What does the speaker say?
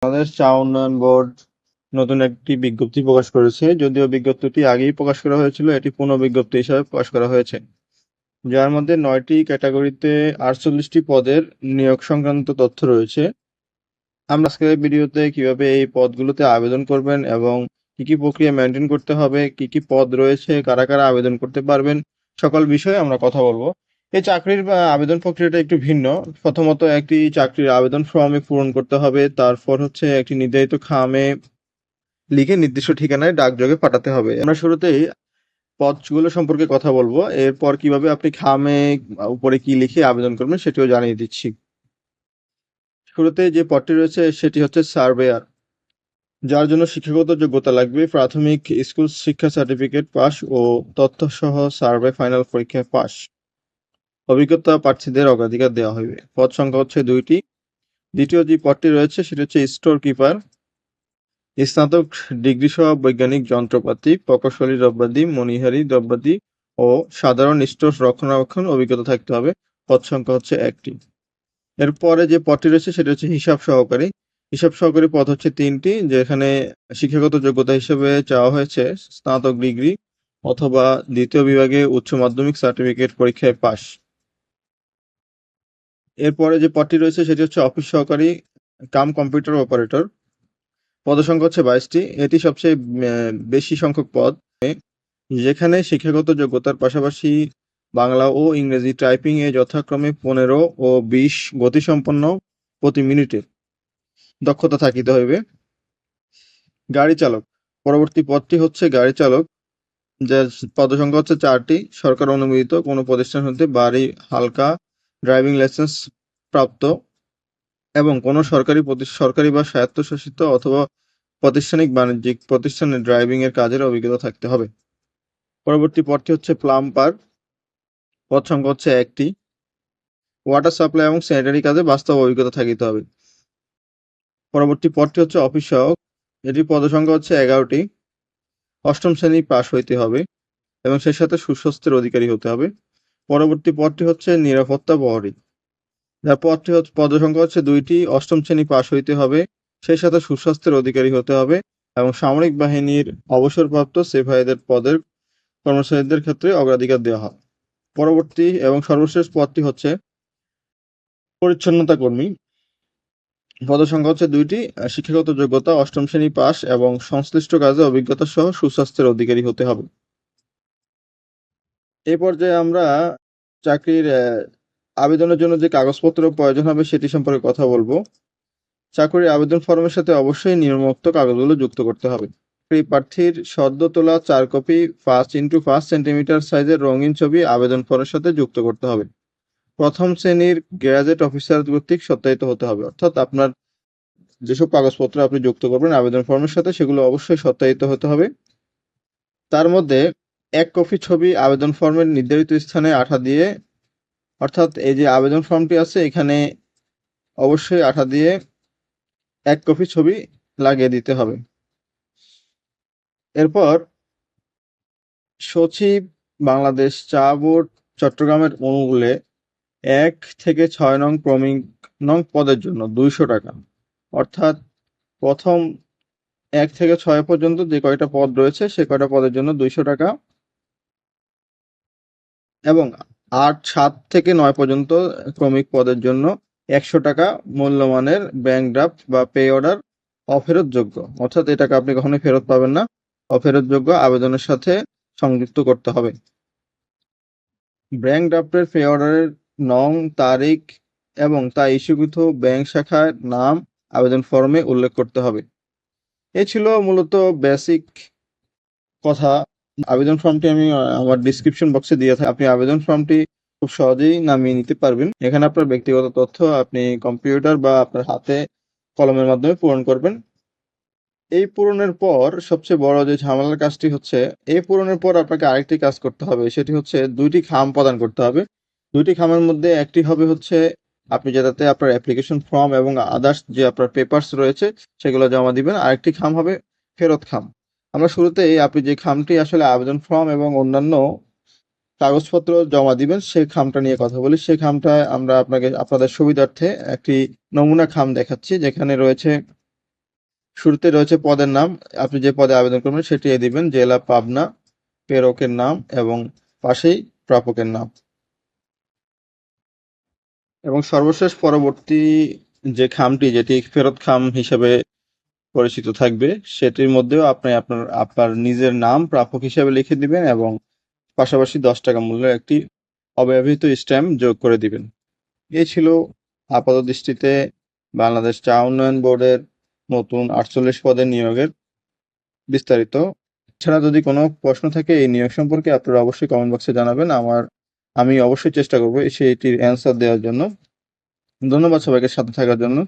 বাংলাদেশ চা উন্নয়ন বোর্ড নতুন একটি বিজ্ঞপ্তি প্রকাশ করেছে। যদিও বিজ্ঞপ্তিটি আগেই প্রকাশ করা হয়েছিল, এটি পুনঃ বিজ্ঞপ্তি হিসাবে প্রকাশ করা হয়েছে, যার মধ্যে 9টি ক্যাটাগরিতে 48টি পদের নিয়োগ সংক্রান্ত তথ্য রয়েছে। আমরা আজকের ভিডিওতে কিভাবে এই পদগুলোতে আবেদন করবেন এবং কি কি প্রক্রিয়া মেনটেন করতে হবে, কি কি পদ রয়েছে, কারা কারা আবেদন করতে পারবেন, সকল বিষয়ে আমরা কথা বলবো। এই চাকরির আবেদন প্রক্রিয়াটা একটু ভিন্ন। প্রথমত একটি চাকরির আবেদন ফর্মে পূরণ করতে হবে, তারপর হচ্ছে একটি নির্ধারিত খামে লিখে নির্দিষ্ট ঠিকানায় ডাকযোগে পাঠাতে হবে। আমরা শুরুতেই পদগুলো সম্পর্কে কথা বলবো, এরপর কিভাবে আপনি খামে উপরে কি লিখে আবেদন করবেন সেটিও জানিয়ে দিচ্ছি। শুরুতে যে পদটি রয়েছে সেটি হচ্ছে সার্ভেয়ার, যার জন্য শিক্ষাগত যোগ্যতা লাগবে প্রাথমিক স্কুল শিক্ষা সার্টিফিকেট পাস ও তথ্য সহ সার্ভে ফাইনাল পরীক্ষায় পাস। অভিজ্ঞতা প্রার্থীদের অগ্রাধিকার দেওয়া হবে। পদ সংখ্যা হচ্ছে 2টি। দ্বিতীয় যে পদটি রয়েছে সেটি হচ্ছে স্টোর কিপার, স্নাতক ডিগ্রি সহ বৈজ্ঞানিক যন্ত্রপাতি, প্রকৌশলী দ্রব্যাদি, মণিহারি দ্রব্যাদি ও সাধারণ স্টোর রক্ষণাবেক্ষণ অভিজ্ঞতা থাকতে হবে। পদ সংখ্যা হচ্ছে 1টি। এরপরে যে পদটি রয়েছে সেটা হচ্ছে হিসাব সহকারী। হিসাব সহকারী পদ হচ্ছে 3টি, যেখানে শিক্ষাগত যোগ্যতা হিসেবে চাওয়া হয়েছে স্নাতক ডিগ্রি অথবা দ্বিতীয় বিভাগে উচ্চ মাধ্যমিক সার্টিফিকেট পরীক্ষায় পাস। এরপরে যে পদটি রয়েছে সেটি হচ্ছে অফিস সহকারী কাম কম্পিউটার অপারেটর। পদসংখ্যা হচ্ছে 22টি। এটি সবচেয়ে বেশি সংখ্যক পদ, যেখানে শিক্ষাগত যোগ্যতার পাশাপাশি বাংলা ও ইংরেজি টাইপিং এ যথাক্রমে 15 ও 20 গতিসম্পন্ন প্রতি মিনিটে দক্ষতা থাকিতে হইবে। গাড়ি চালক, পরবর্তী পদটি হচ্ছে গাড়ি চালক, যার পদসংখ্যা হচ্ছে 4টি। সরকার অনুমোদিত কোনো প্রতিষ্ঠান হতে বাড়ি হালকা ড্রাইভিং লাইসেন্স প্রাপ্ত এবং কোনো সরকারি বা স্বায়ত্তশাসিত অথবা প্রাতিষ্ঠানিক বাণিজ্যিক প্রতিষ্ঠানে ড্রাইভিং এর কাজের অভিজ্ঞতা থাকতে হবে। পরবর্তী পদটি হচ্ছে প্লাম্বার, পদ সংখ্যা হচ্ছে 1টি। ওয়াটার সাপ্লাই এবং স্যানিটারি কাজে বাস্তব অভিজ্ঞতা থাকিতে হবে। পরবর্তী পদটি হচ্ছে অফিস সহায়ক, এটির পদসংখ্যা হচ্ছে 11টি। 8ম শ্রেণী পাস হইতে হবে এবং সেই সাথে সুস্বাস্থ্যের অধিকারী হতে হবে। পরবর্তী পদটি হচ্ছে নিরাপত্তা প্রহরী, যার পদসংখ্যা হচ্ছে 2টি। 8ম শ্রেণী পাস হইতে হবে, সেই সাথে সুস্বাস্থ্যের অধিকারী হতে হবে এবং সামরিক বাহিনীর অবসরপ্রাপ্ত সিপাহীদের পদের কর্মচারীদের ক্ষেত্রে অগ্রাধিকার দেওয়া হয়। পরবর্তী এবং সর্বশেষ পদটি হচ্ছে পরিচ্ছন্নতা কর্মী, পদসংখ্যা হচ্ছে 2টি। শিক্ষাগত যোগ্যতা 8ম শ্রেণী পাস এবং সংশ্লিষ্ট কাজে অভিজ্ঞতা সহ সুস্বাস্থ্যের অধিকারী হতে হবে। এই পর্যায়ে আমরা চাকরির আবেদনের জন্য যে কাগজপত্র প্রয়োজন হবে সেটি সম্পর্কে কথা বলবো। চাকরির আবেদন ফর্মের সাথে অবশ্যই নিম্নোক্ত কাগজগুলো যুক্ত করতে হবে। প্রার্থীর সদ্য তোলা 4 কপি 5x5 সেন্টিমিটার সাইজের রঙিন ছবি আবেদন ফর্মের সাথে যুক্ত করতে হবে। প্রথম শ্রেণীর গ্যাজেট অফিসার কর্তৃক সত্যায়িত হতে হবে, অর্থাৎ আপনার যেসব কাগজপত্র আপনি যুক্ত করবেন আবেদন ফর্মের সাথে সেগুলো অবশ্যই সত্যায়িত হতে হবে। তার মধ্যে 1 কপি ছবি আবেদন ফর্মের নির্ধারিত স্থানে আঠা দিয়ে, অর্থাৎ এই যে আবেদন ফর্মটি আছে এখানে অবশ্যই আঠা দিয়ে 1 কপি ছবি লাগিয়ে দিতে হবে। এরপর সচিব, বাংলাদেশ চা বোর্ড, চট্টগ্রামের অনুগুলে 1 থেকে 6 নং ক্রমিক নং পদের জন্য 200 টাকা, অর্থাৎ প্রথম 1 থেকে 6 পর্যন্ত যে কয়টা পদ রয়েছে সে কয়টা পদের জন্য 200 টাকা এবং 8, 7 থেকে 9 পর্যন্ত ক্রমিক পদের জন্য 100 টাকা মূল্যমানের ব্যাংক ড্রাফট বা পে অর্ডার অফেরতযোগ্য, অর্থাৎ এই টাকা আপনি কখনোই ফেরত পাবেন না, অফেরতযোগ্য আবেদনের সাথে সংযুক্ত করতে হবে। ব্যাংক ড্রাফটের পে অর্ডারের নং, তারিখ এবং তা ইস্যুকৃত ব্যাংক শাখার নাম আবেদন ফর্মে উল্লেখ করতে হবে। এ ছিল মূলত বেসিক কথা। আবেদন ফর্মটি আমি আমার ডিসক্রিপশন বক্সে দিয়ে থাকি, আপনি আবেদন ফর্মটি খুব সহজেই নামিয়ে নিতে পারবেন। এখানে আপনার ব্যক্তিগত তথ্য আপনি কম্পিউটার বা আপনার হাতে কলমের মাধ্যমে পূরণ করবেন। এই পূরণের পর সবচেয়ে বড় যে ঝামেলার কাজটি হচ্ছে, এই পূরণের পর আপনাকে আরেকটি কাজ করতে হবে, সেটি হচ্ছে 2টি খাম প্রদান করতে হবে। 2টি খামের মধ্যে একটি হবে হচ্ছে আপনি যেটাতে আপনার অ্যাপ্লিকেশন ফর্ম এবং আদার্স যে আপনার পেপারস রয়েছে সেগুলো জমা দিবেন, আরেকটি খাম হবে ফেরত খাম। আমরা শুরুতেই আপনি যে খামটি আসলে আবেদন ফর্ম এবং অন্যান্য কাগজপত্র জমা দিবেন সেই খামটা নিয়ে কথা বলি। সেই খামটায় আমরা আপনাদের সুবিধার্থে একটি নমুনা খাম দেখাচ্ছি, যেখানে রয়েছে শুরুতে রয়েছে পদের নাম, আপনি যে পদে আবেদন করবেন সেটি দিবেন, জেলা পাবনা, প্রেরকের নাম এবং পাশেই প্রাপকের নাম। এবং সর্বশেষ পরবর্তী যে খামটি, যেটি ফেরত খাম হিসেবে পরিচিত থাকবে, সেটির মধ্যেও আপনি আপনার নিজের নাম প্রাপক হিসেবে লিখে দিবেন এবং পাশাপাশি 10 টাকা মূল্যের একটি অব্যবহৃত স্ট্যাম্প যোগ করে দিবেন। এই ছিল আপাতদৃষ্টিতে বাংলাদেশ চা উন্নয়ন বোর্ডের নতুন 48 পদের নিয়োগের বিস্তারিত। এছাড়া যদি কোনো প্রশ্ন থাকে এই নিয়োগ সম্পর্কে, আপনারা অবশ্যই কমেন্ট বক্সে জানাবেন। আমি অবশ্যই চেষ্টা করবো সেইটির অ্যান্সার দেওয়ার জন্য। ধন্যবাদ সবাইকে সাথে থাকার জন্য।